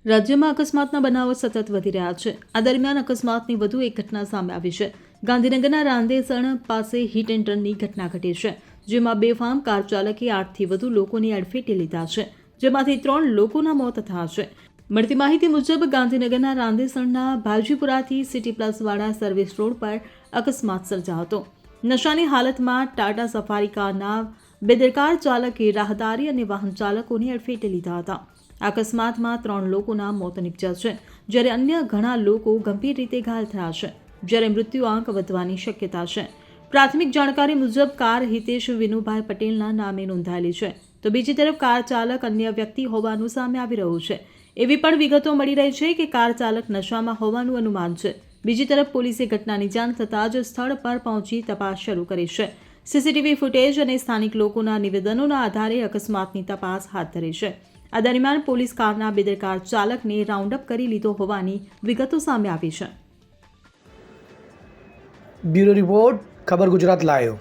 રાજ્યમાં અકસ્માતના બનાવો સતત વધી રહ્યા છે. આ દરમિયાન અકસ્માતની વધુ એક ઘટના સામે આવી છે. ગાંધીનગરના રાંદેસણ પાસે હિટ એન્ડ રનની ઘટના ઘટી છે, જેમાં બેફામ કાર ચાલકે 8થી વધુ લોકોની અડફેટે લીધા છે, જેમાંથી 3 લોકોના મોત થયા છે. મળતી માહિતી મુજબ ગાંધીનગરના રાંદેસણના ભાજીપુરાથી સિટી પ્લસવાળા સર્વિસ રોડ પર અકસ્માત સર્જાયો હતો. નશાની હાલતમાં ટાટા સફારી કારના બેદરકાર ચાલકે રાહદારી અને વાહન ચાલકોની અડફેટે લીધા હતા. અકસ્માતમાં 3 લોકોના મોત નીપજ્યા છે, જ્યારે અન્ય ઘણા લોકો ગંભીર રીતે ઘાયલ થયા છે, જ્યારે મૃત્યુઆંક વધવાની શક્યતા છે. પ્રાથમિક જાણકારી મુજબ કાર હિતેશ વિનુભાઈ પટેલના નામે નોંધાયેલી છે, તો બીજી તરફ કાર ચાલક અન્ય વ્યક્તિ હોવાનું સામે આવી રહ્યું છે. એવી પણ વિગતો મળી રહી છે કે કાર ચાલક નશામાં હોવાનું અનુમાન છે. બીજી તરફ પોલીસે ઘટનાની જાણ થતાં જ સ્થળ પર પહોંચી તપાસ શરૂ કરી છે. સીસીટીવી ફૂટેજ અને સ્થાનિક લોકોના નિવેદનોના આધારે અકસ્માતની તપાસ હાથ ધરી છે. આ દરમિયાન પોલીસ કારના બેદરકાર ચાલકને રાઉન્ડ અપ કરી લીધો હોવાની વિગતો સામે આવી છે. બ્યુરો રિપોર્ટ, ખબર ગુજરાત લાઈવ.